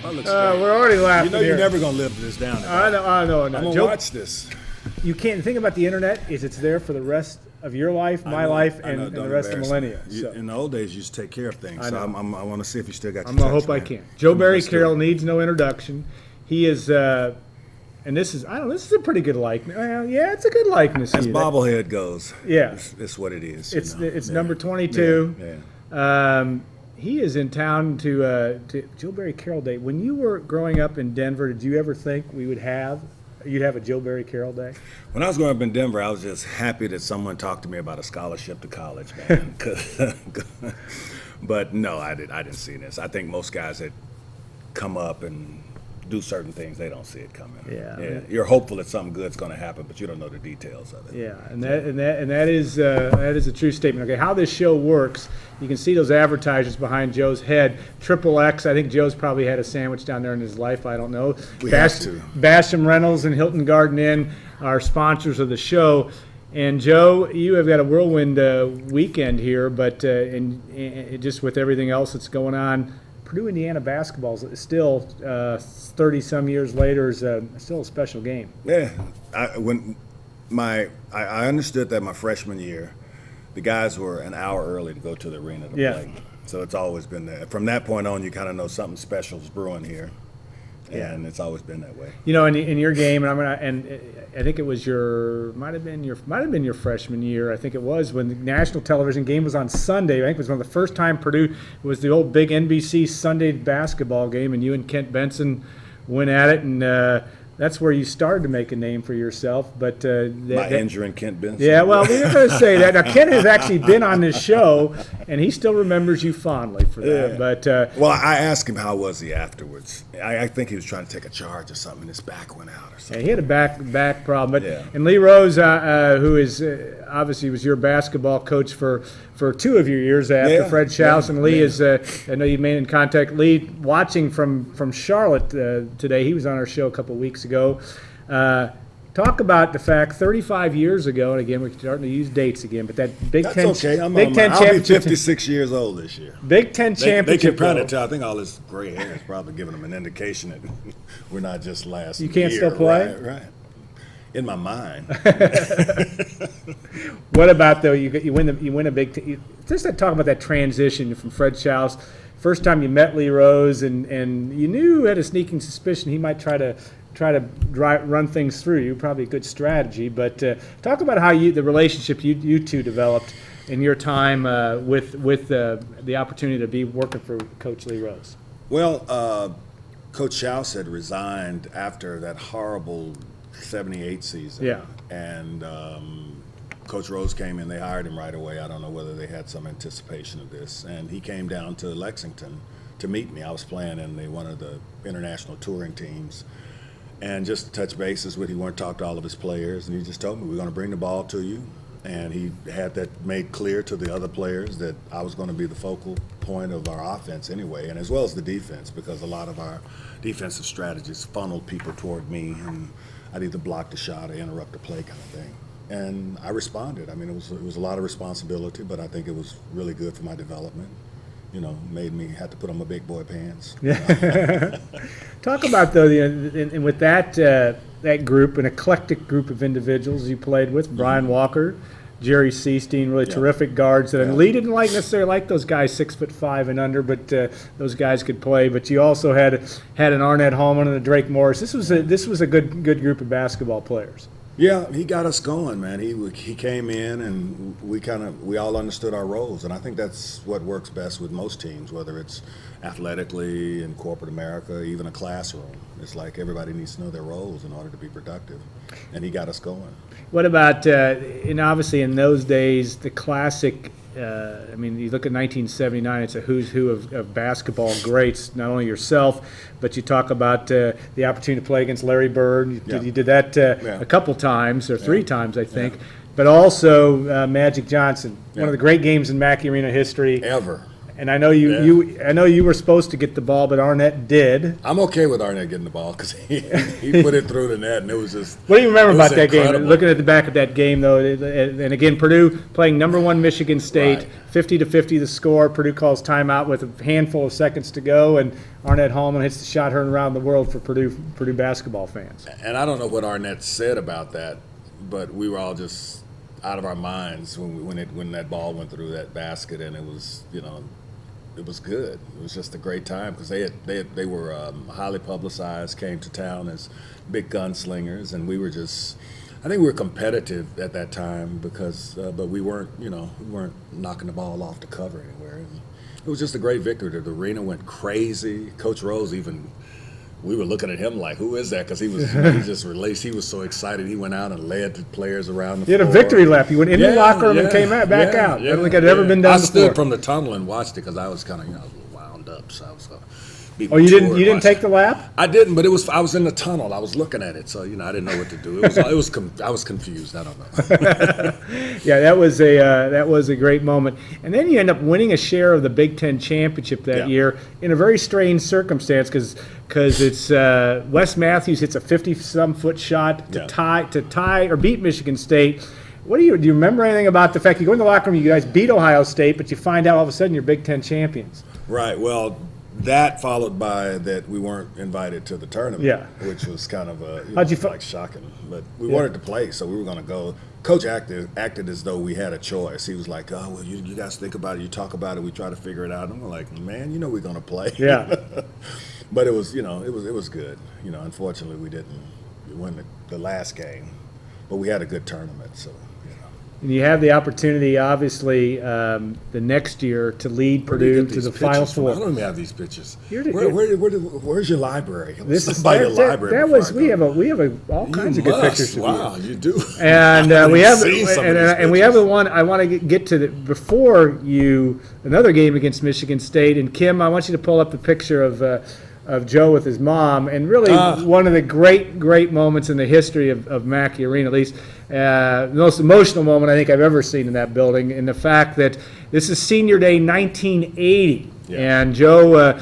We're already laughing. You know you're never gonna live this down. I know. I'm gonna Joe, watch this. You can't. The thing about the internet is it's there for the rest of your life, my life, and the rest of millennia. So. In the old days, you used to take care of things. So I want to see if you still got. I'm gonna hope I can. Joe Barry Carroll needs no introduction. He is, and this is This is a pretty good likeness. Yeah, it's a good likeness. As bobblehead goes. Yeah, it's what it is. It's number 22. Yeah. He is in town to Joe Barry Carroll Day. When you were growing up in Denver, did you ever think you'd have a Joe Barry Carroll Day? When I was growing up in Denver, I was just happy that someone talked to me about a scholarship to college, man. But no, I didn't see this. I think most guys that come up and do certain things, they don't see it coming. Yeah. You're hopeful that something good's going to happen, but you don't know the details of it. Yeah, and that is a true statement. Okay, how this show works, you can see those advertisements behind Joe's head. XXX, I think Joe's probably had a sandwich down there in his life. I don't know. Basham Reynolds and Hilton Garden Inn are sponsors of the show. And Joe, you have got a whirlwind weekend here, but and just with everything else that's going on. Purdue Indiana basketball is still 30-some years later is still a special game. Yeah, I understood that my freshman year, the guys were an hour early to go to the arena to play. So it's always been that. From that point on, you kind of know something special is brewing here. And it's always been that way. You know, in your game, and I think it was might have been your freshman year. I think it was when the national television game was on Sunday. I think it was one of the first time Purdue. It was the old big NBC Sunday basketball game, and you and Kent Benson went at it, and that's where you started to make a name for yourself. But injuring Kent Benson. Yeah, well, we're not going to say that. Now, Kent has actually been on this show, and he still remembers you fondly for that. Yeah. But I asked him how was he afterwards. I think he was trying to take a charge or something, and his back went out or something. Yeah, he had a back problem. But and Lee Rose, who is obviously was your basketball coach for 2 of your years after Fred Schaus, and Lee is I know you made in contact. Lee, watching from Charlotte today, he was on our show a couple of weeks ago. Talk about the fact 35 years ago, and again we're starting to use dates again, but that Big Ten. That's okay. I'll be 56 years old this year. Big Ten championship. They can probably tell. I think all this gray hair is probably giving them an indication that we're not just last. You can't year. still play, right? In my mind. What about though? You win a Big Ten. Just talk about that transition from Fred Schaus. First time you met Lee Rose, and you knew, had a sneaking suspicion he might try to run things through you. Probably a good strategy. But talk about how the relationship you two developed in your time with the opportunity to be working for Coach Lee Rose. Well, Coach Schaus had resigned after that horrible 78 season. Yeah. And Coach Rose came in. They hired him right away. I don't know whether they had some anticipation of this. And he came down to Lexington to meet me. I was playing in one of the international touring teams. And just to touch bases with, he wanted to talk to all of his players, and he just told me, we're going to bring the ball to you. And he had that made clear to the other players that I was going to be the focal point of our offense anyway, and as well as the defense, because a lot of our defensive strategies funneled people toward me, and I'd either block the shot or interrupt the play kind of thing. And I responded. I mean, it was a lot of responsibility, but I think it was really good for my development. You know, made me have to put on my big boy pants. Yeah. Talk about though, and with that group, an eclectic group of individuals you played with, Brian Walker, Jerry Seestein, really terrific guards. And Lee didn't necessarily like those guys 6'5" and under, but those guys could play. But you also had an Arnett Holman and a Drake Morris. This was a good group of basketball players. Yeah, he got us going, man. He came in, and we all understood our roles, and I think that's what works best with most teams, whether it's athletically in corporate America, even a classroom. It's like everybody needs to know their roles in order to be productive, and he got us going. What about, and obviously in those days, the classic, I mean, you look at 1979, it's a who's who of basketball greats, not only yourself, but you talk about the opportunity to play against Larry Bird. You did that a couple times, or 3 times, I think. Yeah. But also Magic Johnson, one of the great games in Mackey Arena history. Ever. And I know I know you were supposed to get the ball, but Arnett did. I'm okay with Arnett getting the ball because he put it through the net, and it was just. What do you remember about that incredible. game? Looking at the back of that game, though, and again, Purdue playing #1 Michigan State, Right. 50-50 the score. Purdue calls timeout with a handful of seconds to go, and Arnett Hallman hits the shot heard around the world for Purdue basketball fans. And I don't know what Arnett said about that, but we were all just out of our minds when that ball went through that basket, and it was, it was good. It was just a great time because they were highly publicized, came to town as big gunslingers, and we were just. I think we were competitive at that time because, but we weren't knocking the ball off the cover anywhere. And it was just a great victory. The arena went crazy. Coach Rose we were looking at him like, who is that? Because he was, he just released. He was so excited. He went out and led the players around the floor. He had a victory lap. He went in the locker room and came back out. I don't think it had ever been done before. I stood from the tunnel and watched it because I was kind of, a little wound up. So I was. Oh, you didn't take the lap? I didn't, but I was in the tunnel. I was looking at it, so I didn't know what to do. I was confused. I don't know. Yeah, that was a great moment. And then you end up winning a share of the Big Ten championship that year in a very strange circumstance because it's Wes Matthews hits a 50-some foot shot to tie or beat Michigan State. Do you remember anything about the fact you go in the locker room, you guys beat Ohio State, but you find out all of a sudden you're Big Ten champions? Right. Well. That followed by that we weren't invited to the tournament, which was kind of like shocking. But we wanted to play, so we were going to go. Coach acted as though we had a choice. He was like, "Oh, well, you guys think about it. You talk about it. We try to figure it out." And I'm like, "Man, we're going to play." Yeah. But it was, it was good. Unfortunately, we didn't win the last game, but we had a good tournament. So. And you have the opportunity, obviously, the next year to lead Purdue to the Final Four. I don't even have these pictures. Where's your library? This is by your library. We have all kinds of good pictures. Wow, you do. And we have we have the one I want to get to before another game against Michigan State. And Kim, I want you to pull up the picture of Joe with his mom, and really one of the great moments in the history of Mackey Arena, at least the most emotional moment I think I've ever seen in that building, in the fact that this is Senior Day 1980, and Joe,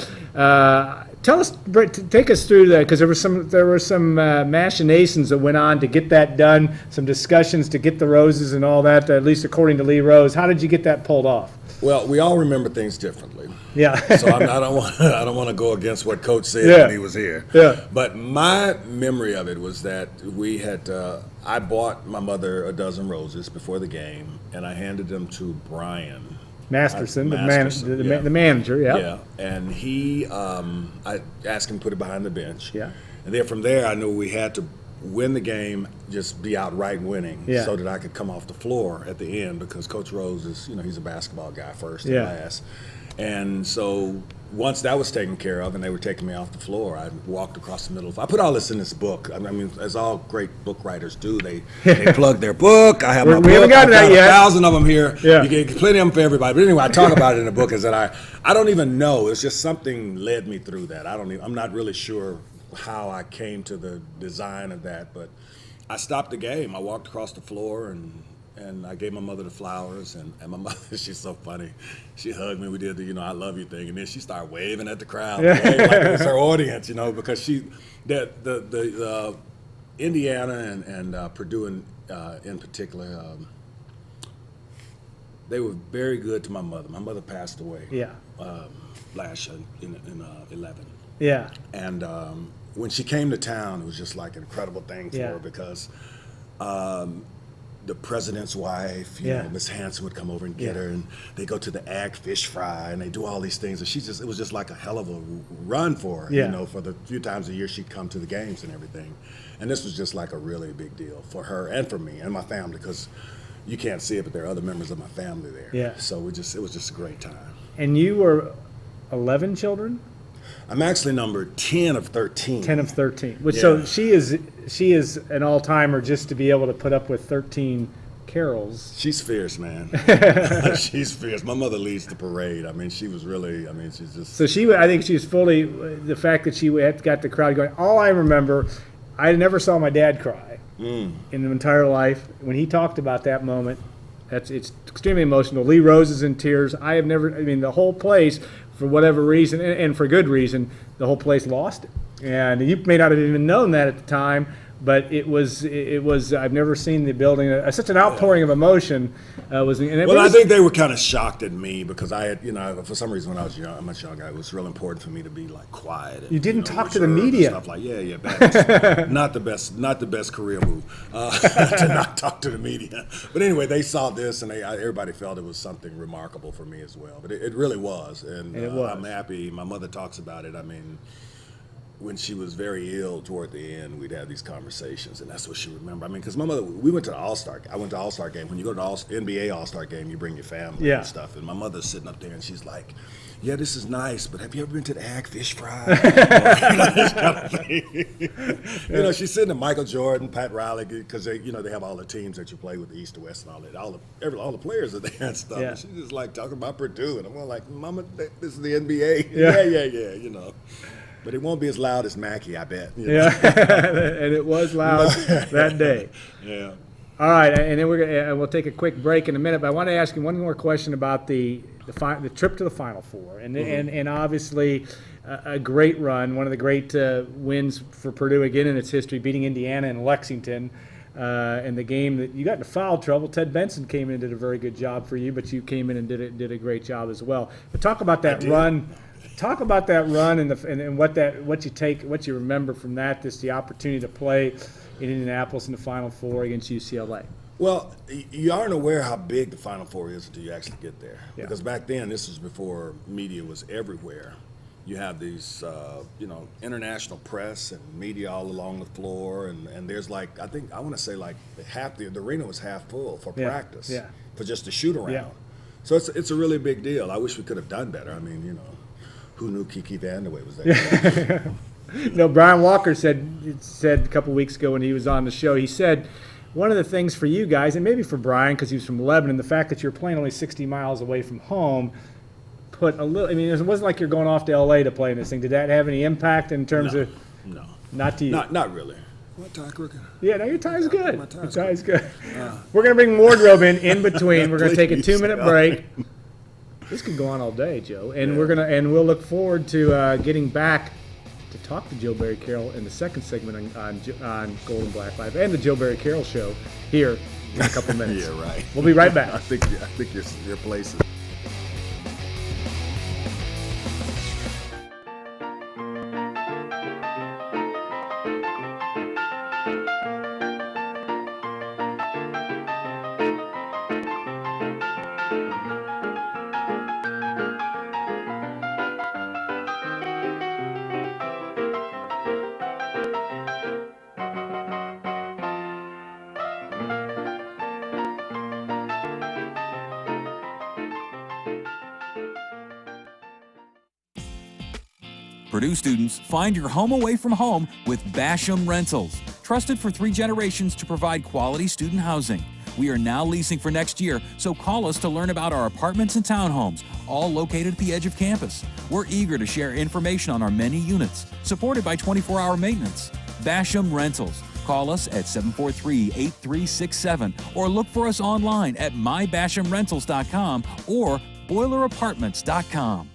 take us through that, because there were some machinations that went on to get that done, some discussions to get the roses and all that, at least according to Lee Rose. How did you get that pulled off? Well, we all remember things differently. Yeah. So I don't want to go against what Coach said when he was here. Yeah. But my memory of it was that we had I bought my mother a dozen roses before the game, and I handed them to Brian Masterson, the manager. Yeah. Yeah. And I asked him to put it behind the bench. Yeah. And then from there, I knew we had to win the game, just be outright winning, so that I could come off the floor at the end, because Coach Rose is, he's a basketball guy first and last. And so once that was taken care of and they were taking me off the floor, I walked across the middle. I put all this in this book. I mean, as all great book writers do, they plug their book. I have my book. We haven't gotten that yet. 1,000 of them here. Yeah. You get plenty of them for everybody. But anyway, I talk about it in the book is that I don't even know. It's just something led me through that. I'm not really sure how I came to the design of that, but I stopped the game. I walked across the floor and I gave my mother the flowers, and my mother, she's so funny. She hugged me. We did the I love you thing, and then she started waving at the crowd, like it was her audience, because the Indiana and Purdue in particular, they were very good to my mother. My mother passed away last year in 11. Yeah. And when she came to town, it was just like an incredible thing for her, because the president's wife, Miss Hanson would come over and get her, and they go to the Ag Fish Fry, and they do all these things. And it was just like a hell of a run for her, for the few times a year she'd come to the games and everything. And this was just like a really big deal for her and for me and my family, because you can't see it, but there are other members of my family there. Yeah. So it was just a great time. And you were 11 children? I'm actually number 10 of 13. 10 of 13. Which so she is an all-timer just to be able to put up with 13 Carrolls. She's fierce, man. She's fierce. My mother leads the parade. I mean, she was really. I mean, she's just. So I think she's fully the fact that she had got the crowd going. All I remember, I never saw my dad cry in the entire life. When he talked about that moment, it's extremely emotional. Lee Rose is in tears. I mean, the whole place, for whatever reason, and for good reason, the whole place lost it. And you may not have even known that at the time, but it was. I've never seen the building such an outpouring of emotion. I think they were kind of shocked at me because I had, for some reason when I was much younger, it was real important for me to be like quiet. And, you didn't talk to the media. Stuff like bad. not the best career move to not talk to the media. But anyway, they saw this and everybody felt it was something remarkable for me as well. But it really was, and it was. I'm happy. My mother talks about it. I mean, when she was very ill toward the end, we'd have these conversations, and that's what she remembered. I mean, because my mother, we went to the All-Star. I went to All-Star game. When you go to the NBA All-Star game, you bring your family and stuff. And my mother's sitting up there, and she's like, "Yeah, this is nice, but have you ever been to the Hagfish Fry?" This kind of thing. She's sitting at Michael Jordan, Pat Riley, because they have all the teams that you play with, the East, the West, and all that. All the players are there and stuff. Yeah. And she's just like talking about Purdue, and I'm all like, "Mama, this is the NBA." Yeah. But it won't be as loud as Mackey, I bet. Yeah, and it was loud that day. Yeah. All right, and then we'll take a quick break in a minute. But I want to ask you one more question about the trip to the Final Four, and obviously a great run, one of the great wins for Purdue again in its history, beating Indiana in Lexington. And the game that you got into foul trouble, Ted Benson came in and did a very good job for you, but you came in and did a great job as well. But talk about that run. Talk about that run and what you remember from that. Just the opportunity to play in Indianapolis in the Final Four against UCLA. Well, you aren't aware how big the Final Four is until you actually get there. Yeah. Because back then, this was before media was everywhere. You have these, international press and media all along the floor, and there's I want to say half the arena was half full for practice, for just a shoot around. Yeah. So it's a really big deal. I wish we could have done better. I mean, who knew Kiki Vandeweghe was there? Brian Walker said a couple weeks ago when he was on the show, he said one of the things for you guys, and maybe for Brian because he was from Lebanon, the fact that you're playing only 60 miles away from home put a little, I mean, it wasn't like you're going off to L.A. to play in this thing. Did that have any impact in terms of? No. Not to you? Not really. My tie crooked? Yeah, no, your tie's good. My tie's good. We're going to bring wardrobe in between. We're going to take a 2-minute break. This could go on all day, Joe, and we'll look forward to getting back to talk to Joe Barry Carroll in the second segment on Golden Black Live and the Joe Barry Carroll Show here in a couple minutes. Yeah, right. We'll be right back. I think your place is. Purdue students, find your home away from home with Basham Rentals. Trusted for 3 generations to provide quality student housing. We are now leasing for next year, so call us to learn about our apartments and townhomes, all located at the edge of campus. We're eager to share information on our many units, supported by 24-hour maintenance. Basham Rentals. Call us at 743-8367 or look for us online at mybashamrentals.com or boilerapartments.com.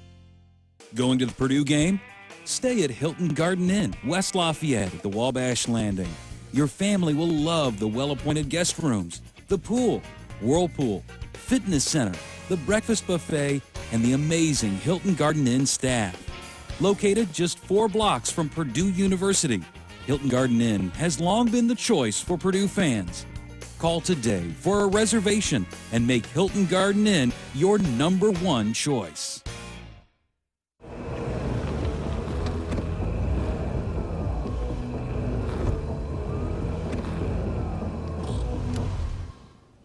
Going to the Purdue game? Stay at Hilton Garden Inn, West Lafayette at the Wabash Landing. Your family will love the well-appointed guest rooms, the pool, whirlpool, fitness center, the breakfast buffet, and the amazing Hilton Garden Inn staff. Located just 4 blocks from Purdue University, Hilton Garden Inn has long been the choice for Purdue fans. Call today for a reservation and make Hilton Garden Inn your #1 choice.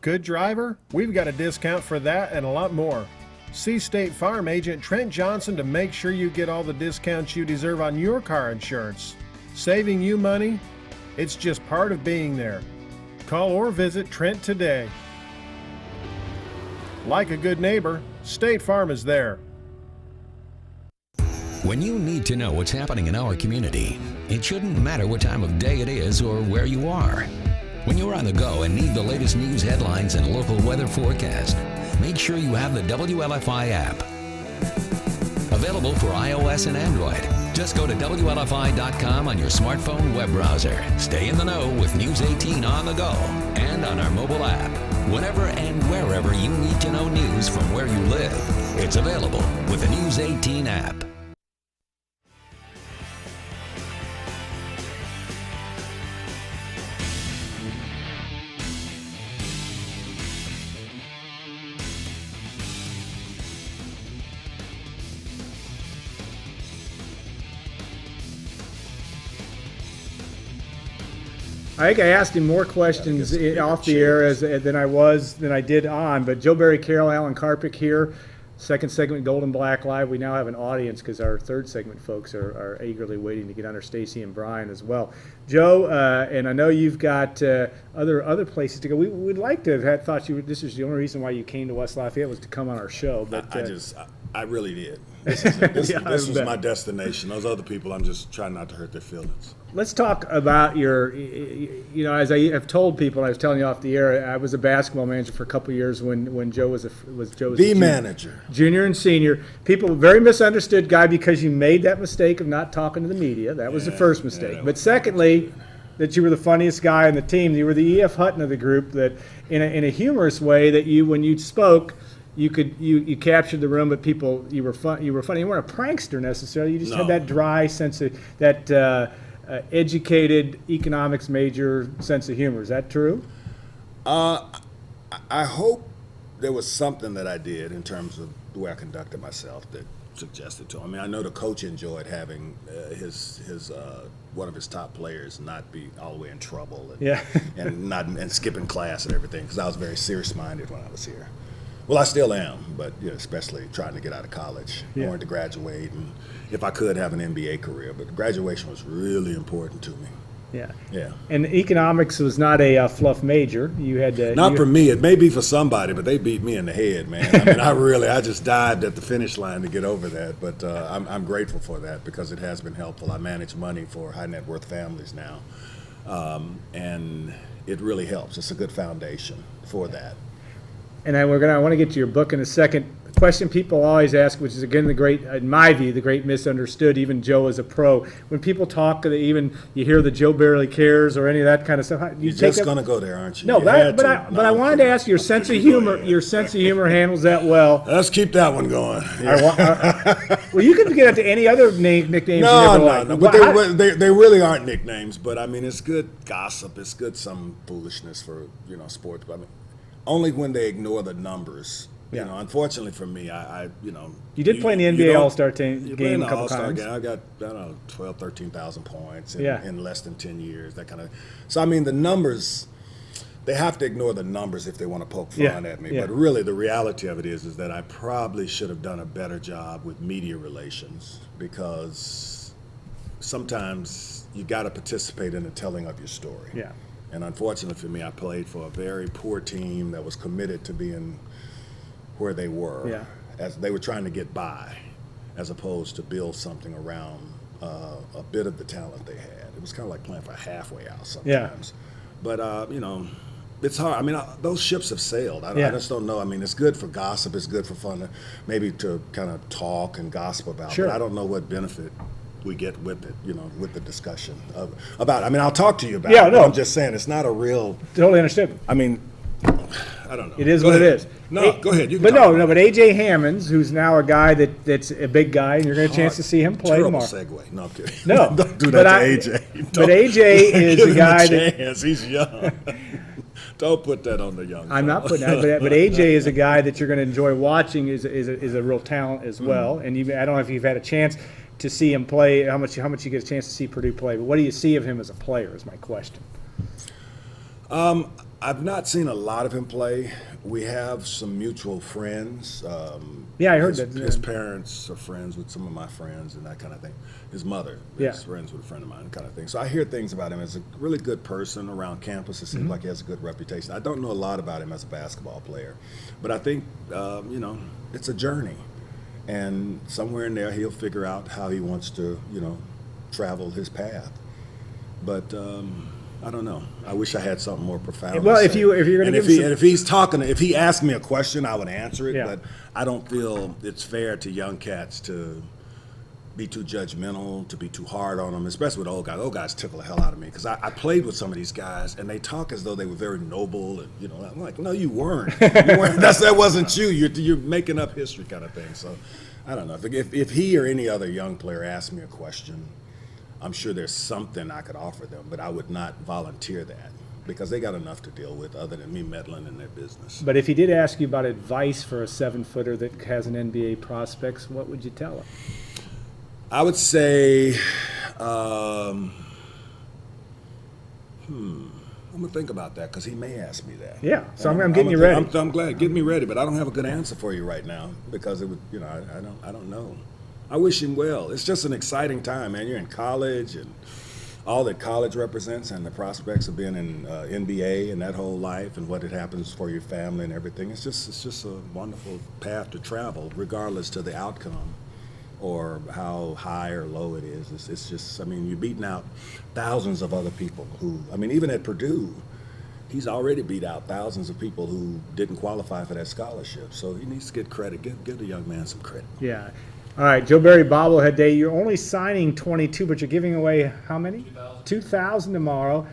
Good driver? We've got a discount for that and a lot more. See State Farm agent Trent Johnson to make sure you get all the discounts you deserve on your car insurance. Saving you money? It's just part of being there. Call or visit Trent today. Like a good neighbor, State Farm is there. When you need to know what's happening in our community, it shouldn't matter what time of day it is or where you are. When you're on the go and need the latest news headlines and local weather forecast, make sure you have the WLFI app. Available for iOS and Android. Just go to WLFI.com on your smartphone web browser. Stay in the know with News 18 on the go and on our mobile app. Whenever and wherever you need to know news from where you live, it's available with the News 18 app. I think I asked him more questions off the air than I did on. But Joe Barry Carroll, Alan Karpick here. Second segment, Golden Black Live. We now have an audience because our third segment folks are eagerly waiting to get under Stacy and Brian as well. Joe, and I know you've got other places to go. We'd like to have thought this is the only reason why you came to West Lafayette was to come on our show. But I really did. This was my destination. Those other people, I'm just trying not to hurt their feelings. Let's talk about as I have told people, and I was telling you off the air, I was a basketball manager for a couple of years when Joe was the manager. Junior and senior. People very misunderstood Guy because you made that mistake of not talking to the media. That was the first mistake. But secondly, that you were the funniest guy on the team. You were the E.F. Hutton of the group, that in a humorous way that when you spoke, you captured the room, but you were funny. You weren't a prankster necessarily. You just had that dry sense of that educated economics major sense of humor. Is that true? I hope there was something that I did in terms of the way I conducted myself that suggested to him. I mean, I know the coach enjoyed having his one of his top players not be all the way in trouble and skipping class and everything, because I was very serious-minded when I was here. Well, I still am, but especially trying to get out of college. I wanted to graduate, and if I could, have an MBA career. But graduation was really important to me. Yeah. Yeah. And economics was not a fluff major. You had to. Not for me. It may be for somebody, but they beat me in the head, man. I mean, I just dived at the finish line to get over that. But I'm grateful for that because it has been helpful. I manage money for high net worth families now, and it really helps. It's a good foundation for that. And I want to get to your book in a second. The question people always ask, which is again in my view, the great misunderstood, even Joe as a pro. When people talk, even you hear the Joe barely cares or any of that kind of stuff. You're just going to go there, aren't you? No, I wanted to ask your sense of humor. Your sense of humor handles that well. Let's keep that one going. Well, you can get into any other nicknames. No. But they really aren't nicknames. But I mean, it's good gossip. It's good some foolishness for sports. But I mean, only when they ignore the numbers. Yeah. Unfortunately for me, you did play in the NBA All-Star game a couple times. I got 12, 13,000 points in less than 10 years. That kind of. So I mean, the numbers. They have to ignore the numbers if they want to poke fun at me. Yeah. But really, the reality of it is that I probably should have done a better job with media relations, because sometimes you got to participate in the telling of your story. Yeah. And unfortunately for me, I played for a very poor team that was committed to being where they were, as they were trying to get by, as opposed to build something around a bit of the talent they had. It was kind of like playing for a halfway house sometimes. Yeah. But it's hard. I mean, those ships have sailed. I just don't know. I mean, it's good for gossip. It's good for fun, maybe to kind of talk and gossip about. Sure. But I don't know what benefit we get with it, with the discussion about it. I mean, I'll talk to you about it. No. I'm just saying it's not a real. Totally understood. I mean, I don't know. It is what it is. No, go ahead. You can but but A.J. Hammonds, who's now a guy that's a big guy, and you're going to get a chance to see him play tomorrow. Segue. No, I'm kidding. No. Don't do that to A.J. But A.J. is a guy that. He's young. Don't put that on the young. I'm not putting that, but A.J. is a guy that you're going to enjoy watching. Is a real talent as well. Mm-hmm. And I don't know if you've had a chance to see him play. How much you get a chance to see Purdue play? But what do you see of him as a player? Is my question. I've not seen a lot of him play. We have some mutual friends. I heard that. His parents are friends with some of my friends and that kind of thing. His mother is friends with a friend of mine, kind of thing. So I hear things about him as a really good person around campus. It seems like he has a good reputation. I don't know a lot about him as a basketball player, but I think, it's a journey. And somewhere in there, he'll figure out how he wants to, travel his path. But I don't know. I wish I had something more profound. Well, to if say. you're gonna and give if he some- and if he's talking, if he asked me a question, I would answer it. Yeah. But I don't feel it's fair to young cats to be too judgmental, to be too hard on them, especially with old guys. Old guys tickle the hell out of me because I played with some of these guys and they talk as though they were very noble, and I'm like, no, you weren't. That wasn't you. You're making up history, kind of thing. So I don't know if he or any other young player asked me a question, I'm sure there's something I could offer them, but I would not volunteer that because they got enough to deal with other than me meddling in their business. But if he did ask you about advice for a 7-footer that has an NBA prospects, what would you tell him? I would say, I'm gonna think about that because he may ask me that. Yeah, so And I'm getting you ready. I'm glad. Get me ready, but I don't have a good answer for you right now because it would, I don't know. I wish him well. It's just an exciting time, man. You're in college and all that college represents and the prospects of being in NBA and that whole life and what it happens for your family and everything. It's just a wonderful path to travel, regardless to the outcome or how high or low it is. It's just, you're beating out thousands of other people who, even at Purdue, he's already beat out thousands of people who didn't qualify for that scholarship. So he needs to get credit. Give the young man some credit. Yeah. All right, Joe Barry bobblehead day. You're only signing 22, but you're giving away how many? 2,000 tomorrow.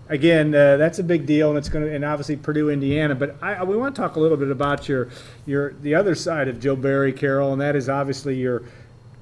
Again, that's a big deal, and it's going to, and obviously Purdue, Indiana. But we want to talk a little bit about the other side of Joe Barry Carroll, and that is obviously you're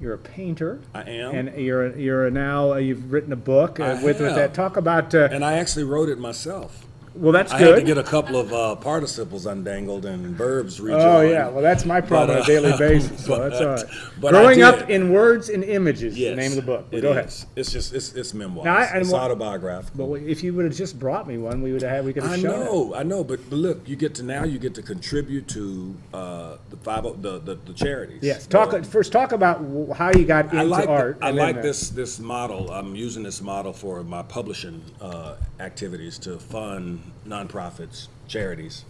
a painter. I am. And you're now you've written a book with have. that. Talk about. And I actually wrote it myself. Well, that's I good. had to get a couple of participles undangled and verbs rejoined. Oh yeah, well that's my problem on a daily basis, so that's all right. but Growing I up did. in Words and Images, Yes, the name of the book. it Go ahead. is. It's just it's memoirs. Now, It's autobiographical. But if you would have just brought me one, we could have I shown it. know, but look, you get to contribute to the charities. Yes. Talk about how you got into art. I and like then, this model. I'm using this model for my publishing activities to fund nonprofits, charities,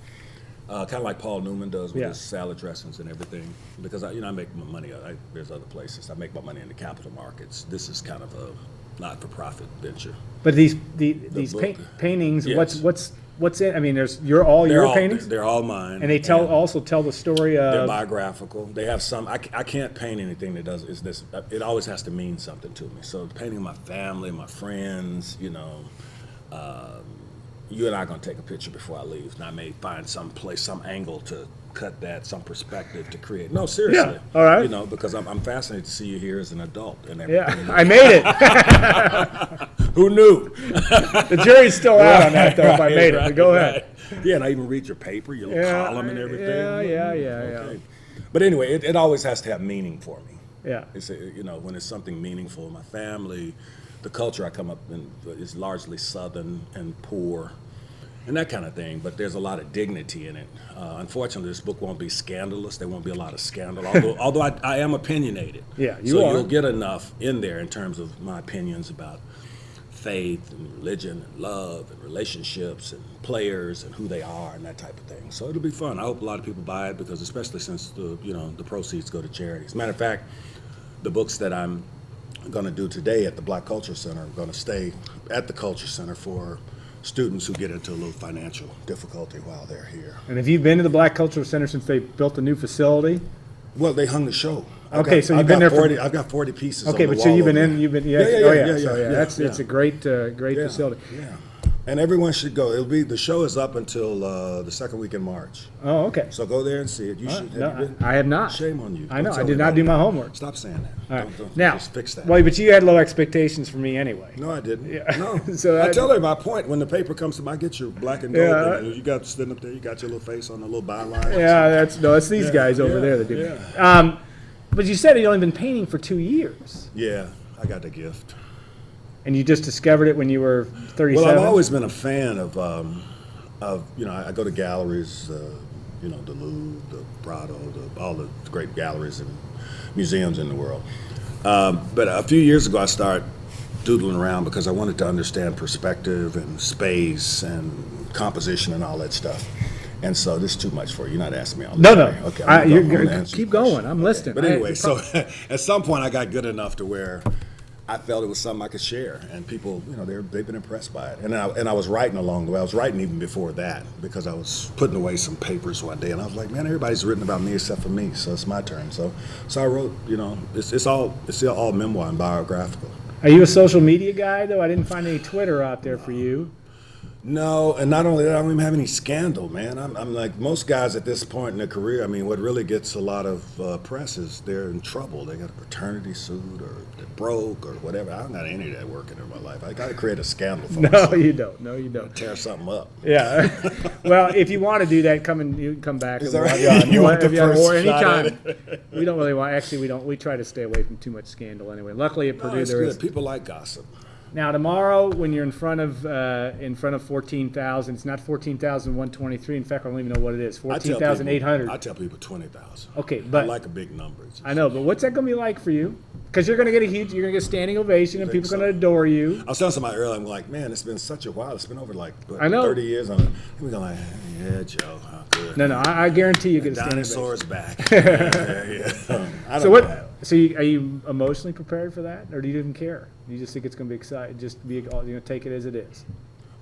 kind of like Paul Newman does with Yeah. his salad dressings and everything. Because I make my money. There's other places. I make my money in the capital markets. This is kind of a not-for-profit venture. But these book. paintings, Yes. what's in? I mean, there's your paintings, They're all mine. and they also tell the story They're of. biographical. They have some. I can't paint anything that does. Is this? It always has to mean something to me. So painting my family, my friends. You and I are gonna take a picture before I leave, and I may find some place, some angle to cut that, some perspective to create. No, seriously. Yeah, all right. Because I'm fascinated to see you here as an adult and Yeah, everything. I made it. Who knew? The jury's still out on that, though. If I made it, but go ahead. Right. Yeah, and I even read your paper, your little column and everything. Yeah. But anyway, it always has to have meaning for me. Yeah. It's when it's something meaningful. My family, the culture I come up in is largely Southern and poor, and that kind of thing. But there's a lot of dignity in it. Unfortunately, this book won't be scandalous. There won't be a lot of scandal. Although I am opinionated. Yeah, you so are. you'll get enough in there in terms of my opinions about faith and religion and love and relationships and players and who they are and that type of thing. So it'll be fun. I hope a lot of people buy it because especially since the proceeds go to charities. Matter of fact, the books that I'm going to do today at the Black Culture Center are going to stay at the Culture Center for students who get into a little financial difficulty while they're here. And have you been to the Black Cultural Center since they built a new facility? Well, they hung the show. So you've been there 40, I've got 40 pieces. Okay, on the but so wall you've been over in, there. It's a great facility. Yeah, and everyone should go. The show is up until the second week in March. Oh, okay. So go there and see it. You should. No, Have you been? I have not. Shame on you. I know. Don't I tell did me not that. do my homework. Stop saying that. All right. Don't Now, just fix that. well, but you had low expectations for me anyway. No, I didn't. Yeah. No. So I tell her my point. When the paper comes to me, I get your black and gold. Yeah. And you got sitting up there. You got your little face on the little byline. Yeah, that's these guys over there that do. Yeah. But you said you'd only been painting for 2 years, Yeah, I got the gift. and you just discovered it when you were 37. Well, I've always been a fan of I go to galleries, the Louvre, the Prado, all the great galleries and museums in the world. But a few years ago, I started doodling around because I wanted to understand perspective and space and composition and all that stuff. And so this is too much for you. You're not asking me all this. No. Okay, You're I'm gonna answer keep your question. going. I'm listening. But anyway, so at some point I got good enough to where I felt it was something I could share, and people, they've been impressed by it. And I was writing along the way. I was writing even before that because I was putting away some papers one day, and I was like, man, everybody's written about me except for me, so it's my turn. So I wrote, it's all memoir and biographical. Are you a social media guy though? I didn't find any Twitter out there for you. No, and not only that, I don't even have any scandal, man. I'm like most guys at this point in their career. I mean, what really gets a lot of press is they're in trouble. They got a paternity suit, or they're broke, or whatever. I don't got any of that working in my life. I got to create a scandal for myself. No, you don't. No, you don't. Tear something up. Yeah. Well, if you want to do that, you can come back. Is that right? You want the first or shot at anytime. We don't really want. Actually, we don't. We try to stay away from too much scandal anyway. Luckily, at Purdue, It's there good. is. People like gossip. Now tomorrow, when you're in front of 14,000, it's not 14,123. In fact, I don't even know what it is. 14,800. I tell people 20,000. Okay, but I like a big number. I know, but what's that going to be like for you? Because you're going to get you're going to get standing ovation, and people are going to adore you. I was telling somebody earlier, I'm like, man, it's been such a while. It's been over like I know. 30 years. We're going like, yeah, Joe, how good. No, I guarantee you get a standing ovation. Dinosaur's back. yeah. I don't know. So are you emotionally prepared for that, or do you even care? You just think it's going to be exciting? Just be take it as it is.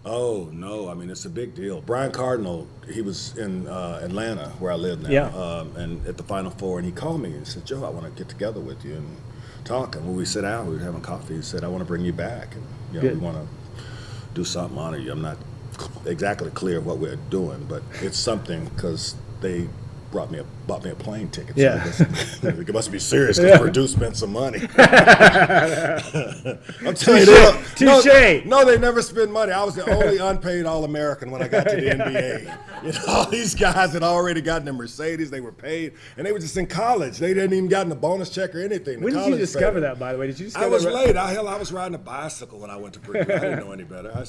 Oh no! I mean, it's a big deal. Brian Cardinal, he was in Atlanta, where I live now, Yeah. and at the Final Four, and he called me and said, "Joe, I want to get together with you and talk." And when we sat down, we were having coffee. He said, "I want to bring you back, and we want to do something on you." I'm not exactly clear what we're doing, but it's something because they bought me a plane ticket. Yeah. So it must be serious because Purdue spent some money. I'm telling you, Touche. no, they never spend money. I was the only unpaid All-American when I got to the NBA. All these guys had already gotten a Mercedes. They were paid, and they were just in college. They didn't even gotten a bonus check or anything. When did you discover that, by the way? Did you discover I was that? late. I was riding a bicycle when I went to Purdue. I didn't know any better. I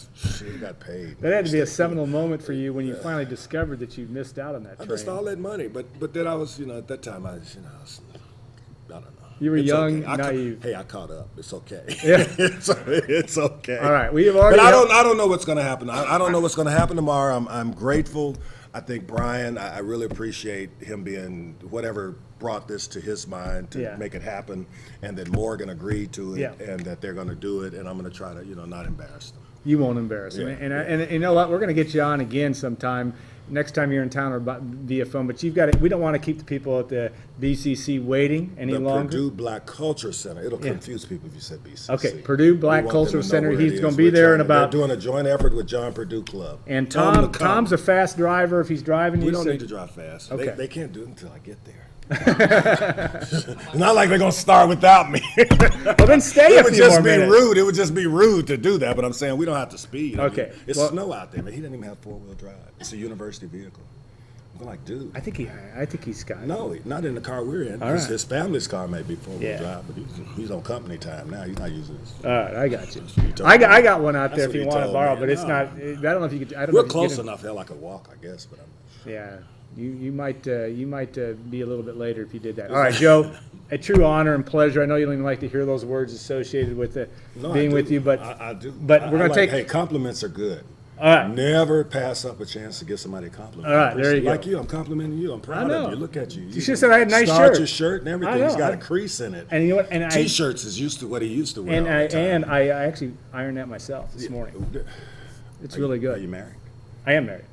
got paid. That had to be a seminal moment for you when you finally discovered that you missed out on that I train. missed all that money, but then I was, at that time, I don't know. You were It's young, okay. naive. I caught up. It's okay. Yeah. it's okay. All right, we have already. But I don't know what's going to happen. I don't know what's going to happen tomorrow. I'm grateful. I think Brian, I really appreciate him being whatever brought this to his mind to make it happen, and that Morgan agreed to it, and that they're going to do it, and I'm going to try to, not embarrass them. You won't embarrass me. And you know what? We're going to get you on again sometime. Next time you're in town or via phone. But we don't want to keep the people at the BCC waiting any longer. The Purdue Black Culture Center. It'll confuse people if you said BCC. Okay, Purdue Black Culture Center. He's going to be there in about. They're doing a joint effort with John Purdue Club. And Tom's a fast driver. If he's driving, we don't need to drive fast. Okay. They can't do it until I get there. It's not like they're gonna start without me. Well, then stay a few more minutes. It would just be rude to do that. But I'm saying we don't have to speed. Okay. It's snow out there, man. He doesn't even have 4-wheel drive. It's a university vehicle. I'm like, dude. I think he's got it. No, not in the car we're in. All right. His family's car may be 4-wheel drive, but he's on company time now. He's not using this. All right, I got you. I got one out there if you want to borrow, but it's No. not. I don't know if you could. I don't know We're if you close get enough. Hell, I could walk, I guess, but I'm. Yeah, you might be a little bit later if you did that. All right, Joe, a true honor and pleasure. I know you don't even like to hear those words associated with being with you, but I do. But we're gonna take. Hey, compliments are good. All right. Never pass up a chance to give somebody a compliment. All right, there you go. Like you, I'm complimenting you. I'm proud of you. Look at you. You should have said I had a nice starched shirt. your shirt and everything. I know. He's got a crease in it. And you know what? And T-shirts is used to what he used to wear. and I actually ironed that myself this morning. It's really good. Are you married? I am married.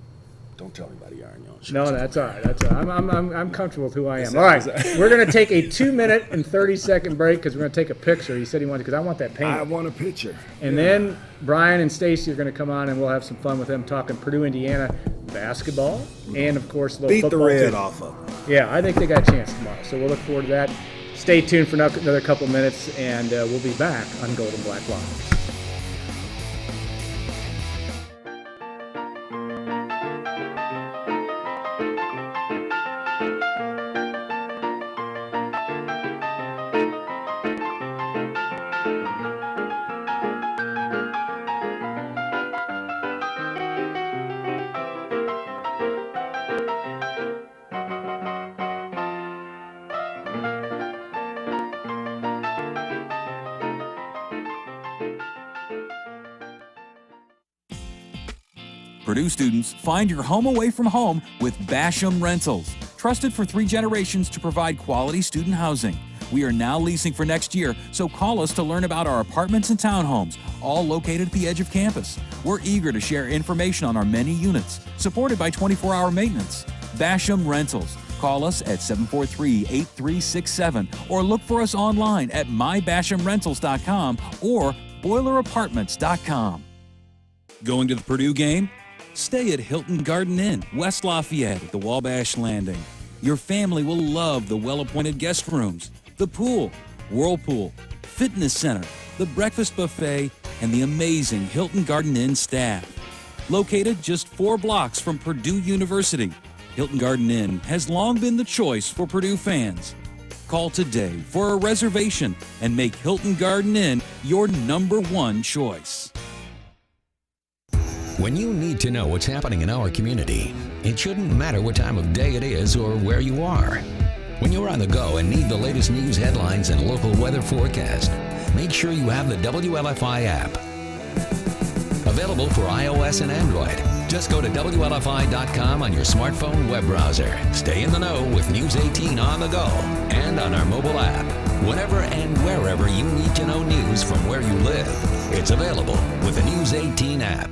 Don't tell anybody you iron your own shirts. No, that's all right. That's all right. I'm comfortable with who I am. All right, we're going to take a 2-minute and 30-second break because we're going to take a picture. He said he wanted because I want that painting. I want a picture. And then Brian and Stacy are going to come on and we'll have some fun with them talking Purdue, Indiana basketball and of course a little Beat the football red too. off of them. Yeah, I think they got a chance tomorrow. So we'll look forward to that. Stay tuned for another couple minutes and we'll be back on Golden Black Live. Purdue students, find your home away from home with Basham Rentals. Trusted for 3 generations to provide quality student housing. We are now leasing for next year, so call us to learn about our apartments and townhomes, all located at the edge of campus. We're eager to share information on our many units, supported by 24-hour maintenance. Basham Rentals. Call us at 743-8367 or look for us online at mybashamrentals.com or boilerapartments.com. Going to the Purdue game? Stay at Hilton Garden Inn, West Lafayette at the Wabash Landing. Your family will love the well-appointed guest rooms, the pool, whirlpool, fitness center, the breakfast buffet, and the amazing Hilton Garden Inn staff. Located just 4 blocks from Purdue University, Hilton Garden Inn has long been the choice for Purdue fans. Call today for a reservation and make Hilton Garden Inn your #1 choice. When you need to know what's happening in our community, it shouldn't matter what time of day it is or where you are. When you're on the go and need the latest news headlines and local weather forecast, make sure you have the WLFI app. Available for iOS and Android. Just go to WLFI.com on your smartphone web browser. Stay in the know with News 18 on the go and on our mobile app. Whenever and wherever you need to know news from where you live, it's available with the News 18 app.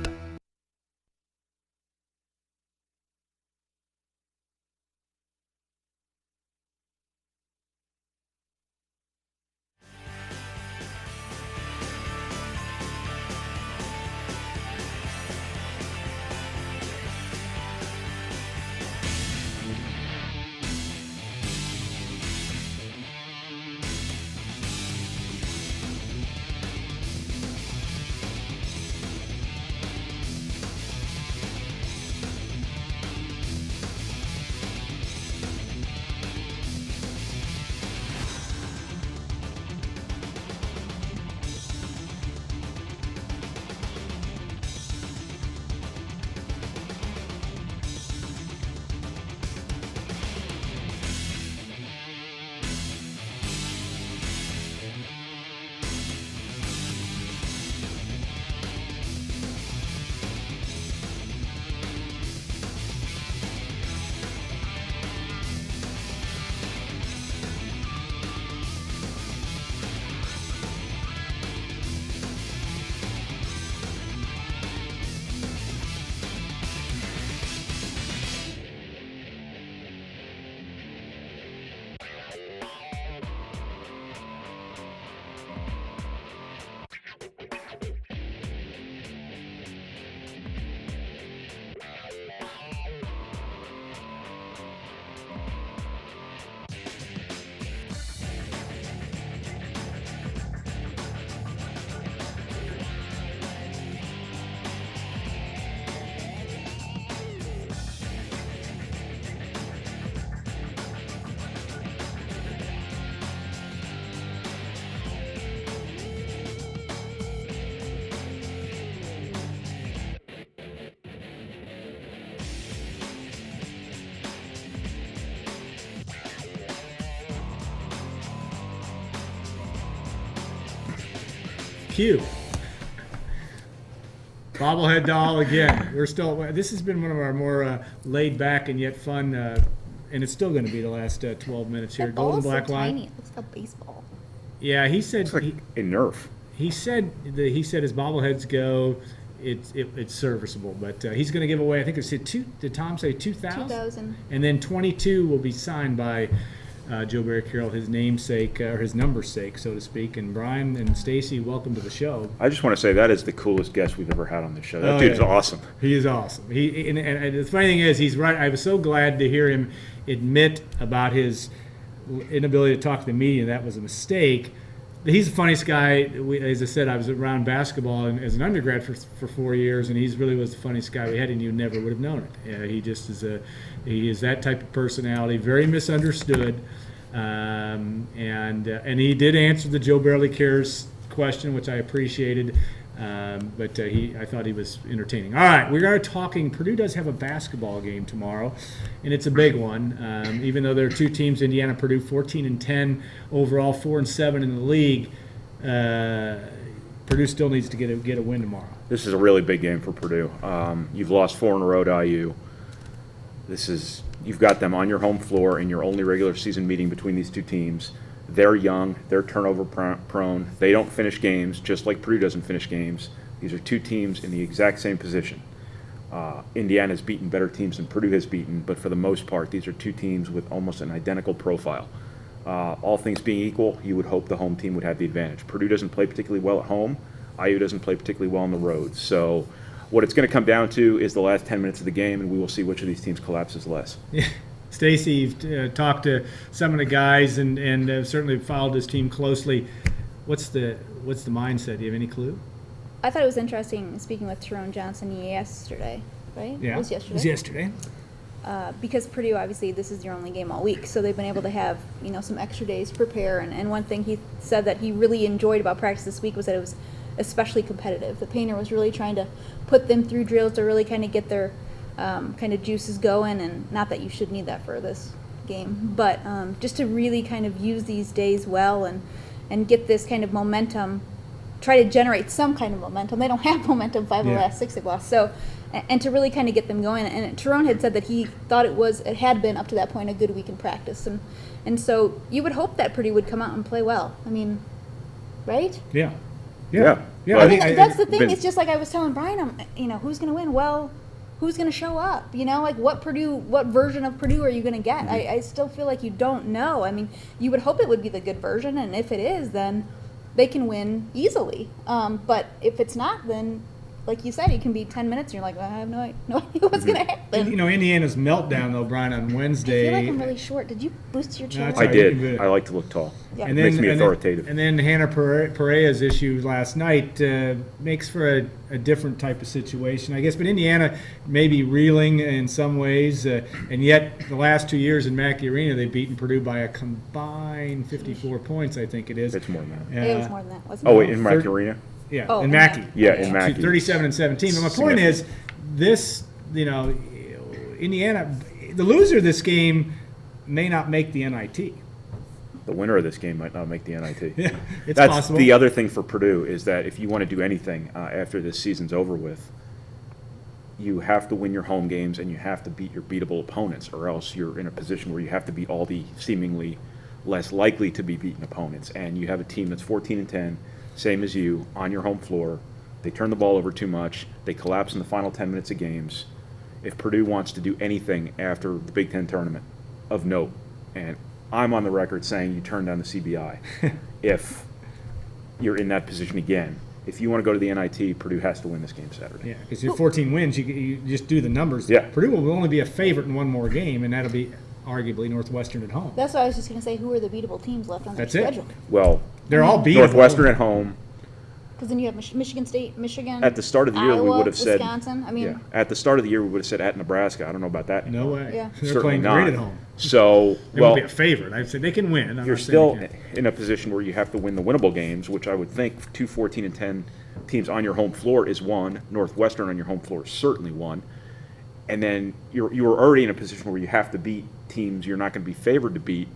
Q. Bobblehead doll again. We're still. This has been one of our more laid back and yet fun, and it's still going to be the last 12 minutes here. That ball Golden is Black so Line. tiny. It looks like a baseball. Yeah, he said. It's like a Nerf. He said as bobbleheads go, it's serviceable, but he's going to give away. I think it's did Tom say 2,000? 2,000. And then 22 will be signed by Joe Barry Carroll, his namesake or his number's sake, so to speak. And Brian and Stacy, welcome to the show. I just want to say that is the coolest guest we've ever had on the show. That dude's awesome. He is awesome. And the funny thing is, he's right. I was so glad to hear him admit about his inability to talk to the media. That was a mistake. He's the funniest guy. As I said, I was around basketball as an undergrad for 4 years, and he's really was the funniest guy we had, and you never would have known it. He just is he is that type of personality, very misunderstood, and he did answer the Joe Barely Cares question, which I appreciated. But I thought he was entertaining. All right, we are talking. Purdue does have a basketball game tomorrow, and it's a big one. Even though there are two teams, Indiana, Purdue, 14-10 overall, 4-7 in the league. Purdue still needs to get a win tomorrow. This is a really big game for Purdue. You've lost 4 in a row to IU. You've got them on your home floor in your only regular season meeting between these two teams. They're young. They're turnover prone. They don't finish games, just like Purdue doesn't finish games. These are two teams in the exact same position. Indiana's beaten better teams than Purdue has beaten, but for the most part, these are two teams with almost an identical profile. All things being equal, you would hope the home team would have the advantage. Purdue doesn't play particularly well at home. IU doesn't play particularly well on the road. So what it's going to come down to is the last 10 minutes of the game, and we will see which of these teams collapses less. Yeah. Stacy, you've talked to some of the guys and certainly followed this team closely. What's the mindset? Do you have any clue? I thought it was interesting speaking with Tyrone Johnson yesterday, right? Yeah, It was yesterday. It was yesterday. Because Purdue, obviously, this is their only game all week, so they've been able to have, some extra days to prepare. And one thing he said that he really enjoyed about practice this week was that it was especially competitive. The painter was really trying to put them through drills to really kind of get their kind of juices going, and not that you should need that for this game, but just to really kind of use these days well and get this kind of momentum, try to generate some kind of momentum. They don't have momentum 5 of the last 6 they've lost. So, and to really kind of get them going. And Tyrone had said that he thought it had been up to that point a good week in practice. And so you would hope that Purdue would come out and play well. I mean, right? Yeah. I think that's the thing. It's just like I was telling Brian, who's going to win? Well, who's going to show up? Like what version of Purdue are you going to get? I still feel like you don't know. I mean, you would hope it would be the good version, and if it is, then they can win easily. But if it's not, then, like you said, it can be 10 minutes, and you're like, well, I have no idea what's going to happen. Indiana's meltdown, though, Brian, on Wednesday. I feel like I'm really short. Did you boost your chair? that's I all right, you can did. do it. I like to look tall. Yeah. And Makes me and authoritative. And then Hannah Pereira's issue last night makes for a different type of situation, I guess. But Indiana may be reeling in some ways, and yet the last 2 years in Mackey Arena, they've beaten Purdue by a combined 54 points, I think it is. It's more than that. It was more than that, wasn't it? Oh, wait, in Mackey Arena? Yeah, Oh, in in Mackey. Yeah, in Mackey. 37 and 17. But my point is, this, Indiana, the loser of this game may not make the NIT. The winner of this game might not make the NIT. Yeah, it's That's possible. the other thing for Purdue is that if you want to do anything after this season's over with, you have to win your home games and you have to beat your beatable opponents, or else you're in a position where you have to beat all the seemingly less likely to be beaten opponents. And you have a team that's 14-10, same as you, on your home floor. They turn the ball over too much. They collapse in the final 10 minutes of games. If Purdue wants to do anything after the Big Ten tournament of note, and I'm on the record saying you turn down the CBI if you're in that position again. If you want to go to the NIT, Purdue has to win this game Saturday. Yeah, because your 14 wins, you just do the numbers. Yeah. Purdue will only be a favorite in one more game, and that'll be arguably Northwestern at home. That's what I was just going to say. Who are the beatable teams left on their That's it. schedule? Well, They're all beatable. Northwestern at home. Because then you have Michigan State, Michigan. At the start of the year, we Iowa, would have said. Wisconsin. I mean, Yeah, at the start of the year, we would have said at Nebraska. I don't know about that. No way. Yeah. They're Certainly playing not. great at home. So, They well, won't be a favorite. I've said they can win. I'm you're not saying still they can't. in a position where you have to win the winnable games, which I would think 2 14-10 teams on your home floor is one. Northwestern on your home floor is certainly one. And then you were already in a position where you have to beat teams you're not going to be favored to beat.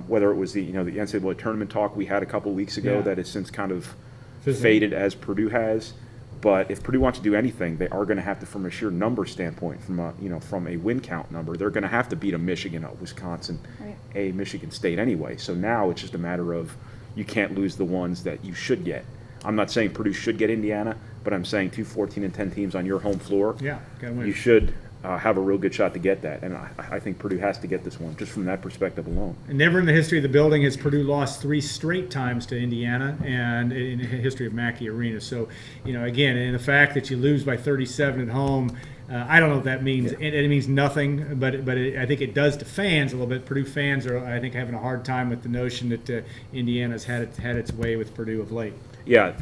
Whether it was the NCAA tournament talk we had a couple weeks ago Yeah. that has since kind of Fizzled. faded as Purdue has. But if Purdue wants to do anything, they are going to have to, from a sheer number standpoint, from a win count number, they're going to have to beat a Michigan, a Wisconsin, Right. a Michigan State anyway. So now it's just a matter of you can't lose the ones that you should get. I'm not saying Purdue should get Indiana, but I'm saying 2 14-10 teams on your home floor. Yeah, gotta win. You should have a real good shot to get that, and I think Purdue has to get this one just from that perspective alone. And never in the history of the building has Purdue lost 3 straight times to Indiana, and in the history of Mackey Arena. So, again, and the fact that you lose by 37 at home, I don't know what that means. It means nothing, but I think it does to fans a little bit. Purdue fans are, I think, having a hard time with the notion that Indiana's had its way with Purdue of late. Yeah,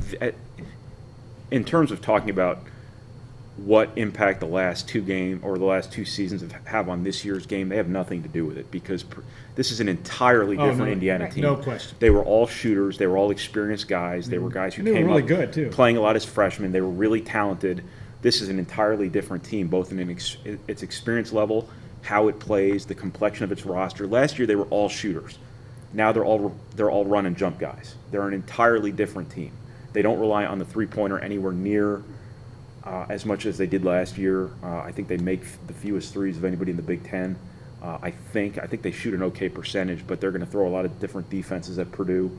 in terms of talking about what impact the last 2 seasons have on this year's game, they have nothing to do with it because this is an entirely different no, Indiana right. team. No question. They were all shooters. They were all experienced guys. They were guys who And they were came really up good, too. playing a lot as freshmen. They were really talented. This is an entirely different team, both in its experience level, how it plays, the complexion of its roster. Last year they were all shooters. Now they're all run and jump guys. They're an entirely different team. They don't rely on the three-pointer anywhere near as much as they did last year. I think they make the fewest threes of anybody in the Big Ten. I think they shoot an okay percentage, but they're going to throw a lot of different defenses at Purdue,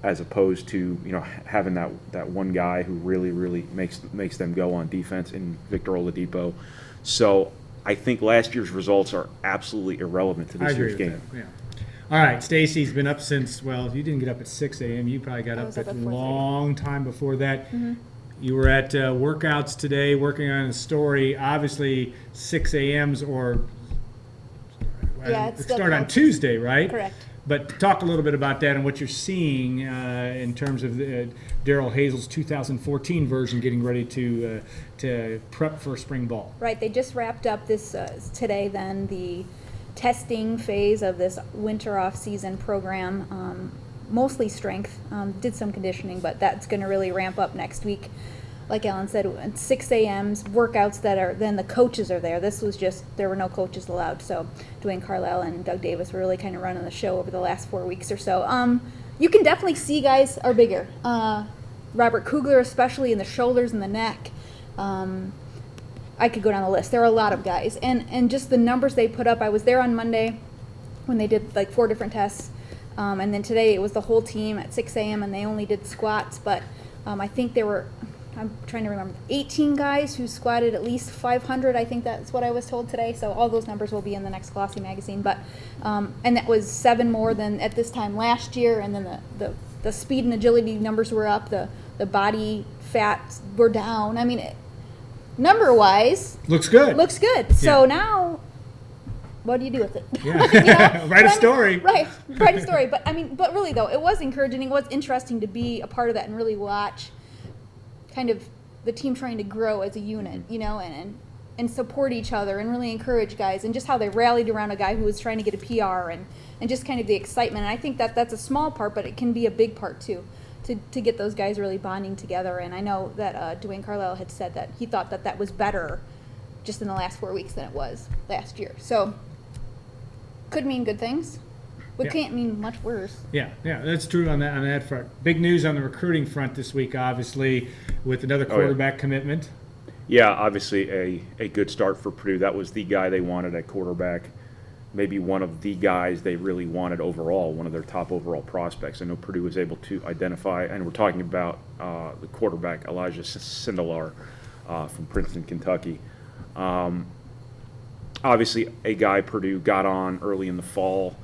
as opposed to having that one guy who really makes them go on defense in Victor Oladipo. So I think last year's results are absolutely irrelevant to this year's game. Yeah. All right, Stacy's been up since, well, you didn't get up at 6 a.m. You probably got up at a long time before that. Mm-hmm. You were at workouts today working on a story. Obviously, 6 a.m.s or it's start on Tuesday, right? Correct. But talk a little bit about that and what you're seeing in terms of Daryl Hazel's 2014 version getting ready to prep for spring ball. Right, they just wrapped up this today then the testing phase of this winter off-season program, mostly strength, did some conditioning, but that's going to really ramp up next week. Like Alan said, at 6 a.m.s, workouts that are, then the coaches are there. This was just, there were no coaches allowed, so Dwayne Carlisle and Doug Davis were really kind of running the show over the last 4 weeks or so. You can definitely see guys are bigger. Robert Kugler, especially in the shoulders and the neck. I could go down the list. There are a lot of guys. And just the numbers they put up, I was there on Monday when they did like 4 different tests. And then today it was the whole team at 6 a.m. and they only did squats, but I think there were, I'm trying to remember, 18 guys who squatted at least 500. I think that's what I was told today. So all those numbers will be in the next Glossy magazine. But and that was 7 more than at this time last year. And then the speed and agility numbers were up. The body fats were down. I mean, number-wise, looks good. Looks good. So now, what do you do with it? Yeah. Write a story. Right, write a story. But I mean, but really though, it was encouraging. It was interesting to be a part of that and really watch kind of the team trying to grow as a unit, and support each other and really encourage guys, and just how they rallied around a guy who was trying to get a PR and just kind of the excitement. And I think that's a small part, but it can be a big part too, to get those guys really bonding together. And I know that Dwayne Carlisle had said that he thought that was better just in the last 4 weeks than it was last year. So could mean good things. But can't mean much worse. Yeah, that's true on that front. Big news on the recruiting front this week, obviously, with another quarterback commitment. Yeah, obviously a good start for Purdue. That was the guy they wanted at quarterback, maybe one of the guys they really wanted overall, one of their top overall prospects. I know Purdue was able to identify, and we're talking about the quarterback, Elijah Sindelar from Princeton, Kentucky. Obviously, a guy Purdue got on early in the fall,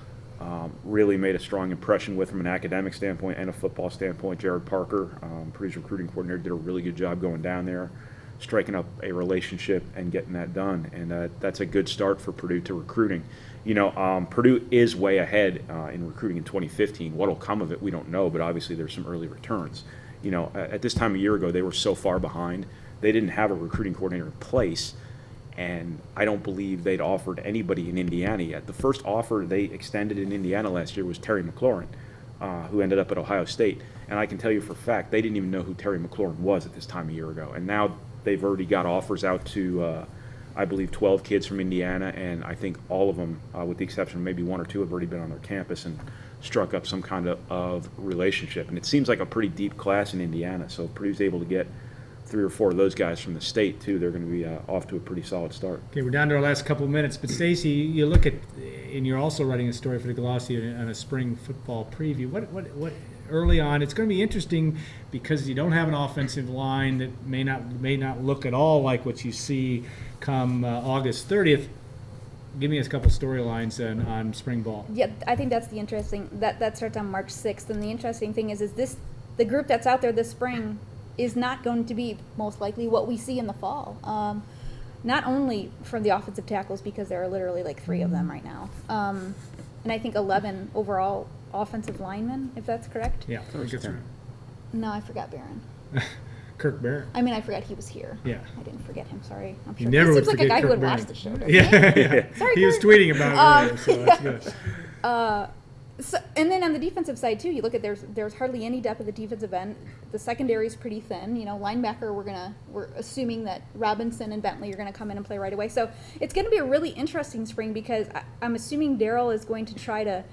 really made a strong impression with from an academic standpoint and a football standpoint. Jared Parker, Purdue's recruiting coordinator, did a really good job going down there, striking up a relationship and getting that done. And that's a good start for Purdue to recruiting. Purdue is way ahead in recruiting in 2015. What will come of it, we don't know, but obviously there's some early returns. At this time a year ago, they were so far behind. They didn't have a recruiting coordinator in place. And I don't believe they'd offered anybody in Indiana yet. The first offer they extended in Indiana last year was Terry McLaurin, who ended up at Ohio State. And I can tell you for a fact, they didn't even know who Terry McLaurin was at this time a year ago. And now they've already got offers out to, I believe, 12 kids from Indiana. And I think all of them, with the exception of maybe 1 or 2, have already been on their campus and struck up some kind of relationship. And it seems like a pretty deep class in Indiana. So if Purdue's able to get 3 or 4 of those guys from the state too, they're going to be off to a pretty solid start. Okay, we're down to our last couple of minutes, but Stacy, you look at, and you're also writing a story for the Glossy on a spring football preview. What early on, it's going to be interesting because you don't have an offensive line that may not look at all like what you see come August 30th. Give me a couple storylines on spring ball. Yeah, I think that's the interesting. That starts on March 6th, and the interesting thing is this the group that's out there this spring is not going to be most likely what we see in the fall. Not only from the offensive tackles, because there are literally like 3 of them right now, and I think 11 overall offensive linemen, if that's correct. Yeah, I think that's right. No, I forgot Barron. Kirk Barron. I mean, I forgot he was here. Yeah. I didn't forget him. Sorry. I'm You sure. never He would seems like a forget guy who Kirk would Barron. watch the show. doesn't Yeah. Sorry, He was Kirk. tweeting about it earlier, so that's good. So, and then on the defensive side too, you look at there's hardly any depth at the defensive end. The secondary is pretty thin. Linebacker we're assuming that Robinson and Bentley are gonna come in and play right away. So it's gonna be a really interesting spring because I'm assuming Daryl is going to try to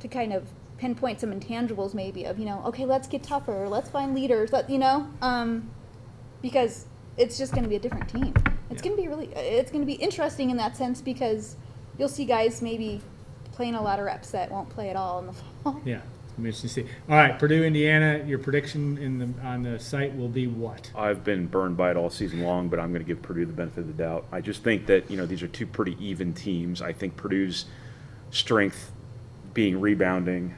kind of pinpoint some intangibles maybe of okay, let's get tougher, let's find leaders, because it's just gonna be a different team. It's gonna be interesting in that sense because you'll see guys maybe playing a lot of reps that won't play at all in the fall. Yeah, interesting to see. All right, Purdue, Indiana, your prediction on the site will be what? I've been burned by it all season long, but I'm going to give Purdue the benefit of the doubt. I just think that, these are two pretty even teams. I think Purdue's strength being rebounding,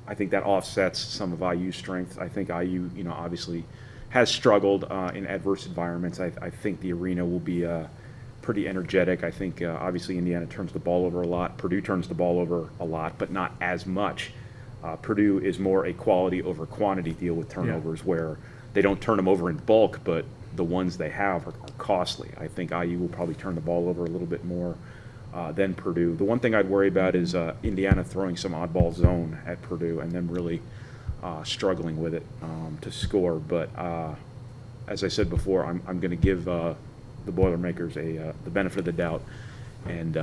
I think that offsets some of IU's strength. I think IU, obviously has struggled in adverse environments. I think the arena will be pretty energetic. I think obviously Indiana turns the ball over a lot. Purdue turns the ball over a lot, but not as much. Purdue is more a quality over quantity deal with turnovers, where they don't turn them over in bulk, but the ones they have are costly. I think IU will probably turn the ball over a little bit more than Purdue. The one thing I'd worry about is Indiana throwing some oddball zone at Purdue and then really struggling with it to score. But as I said before, I'm going to give the Boilermakers the benefit of the doubt, and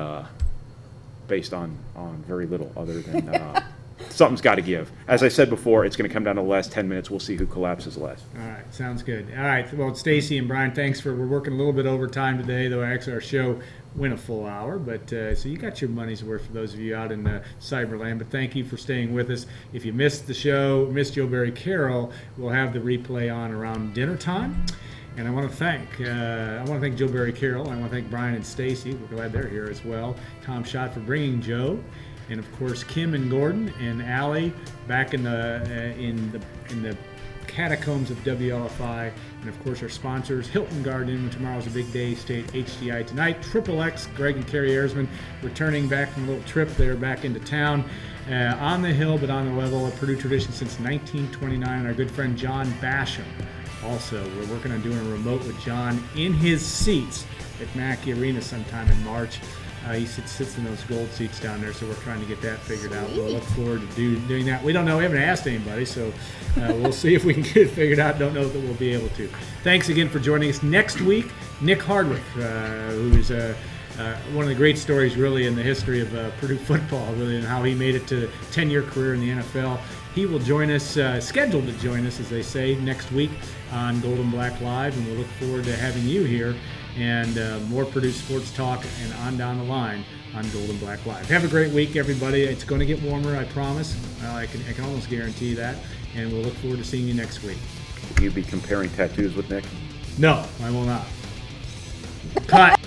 based on very little other than something's got to give. As I said before, it's going to come down to the last 10 minutes. We'll see who collapses last. All right, sounds good. All right, well, Stacy and Brian, we're working a little bit overtime today, though actually our show went a full hour, but so you got your money's worth for those of you out in Cyberland, but thank you for staying with us. If you missed the show, missed Joe Barry Carroll, we'll have the replay on around dinner time. And I want to thank Joe Barry Carroll. I want to thank Brian and Stacy. We're glad they're here as well. Tom Schott for bringing Joe, and of course Kim and Gordon and Allie back in the catacombs of WLFI, and of course our sponsors, Hilton Garden. Tomorrow's a big day. State HDI tonight. Triple X, Greg and Carrie Ayresman returning back from a little trip. They're back into town. On the hill, but on the level, a Purdue tradition since 1929. Our good friend John Basham. Also, we're working on doing a remote with John in his seats at Mackey Arena sometime in March. He sits in those gold seats down there, so we're trying to get that figured out. We'll look forward to doing that. We don't know. We haven't asked anybody, so we'll see if we can get it figured out. Don't know that we'll be able to. Thanks again for joining us. Next week, Nick Hardwick, who is one of the great stories really in the history of Purdue football, really, and how he made it to a 10-year career in the NFL. He will join us, scheduled to join us, as they say, next week on Golden Black Live, and we'll look forward to having you here and more Purdue sports talk and on down the line on Golden Black Live. Have a great week, everybody. It's going to get warmer, I promise. I can almost guarantee that, and we'll look forward to seeing you next week. Will you be comparing tattoos with Nick? No, I will not. Cut.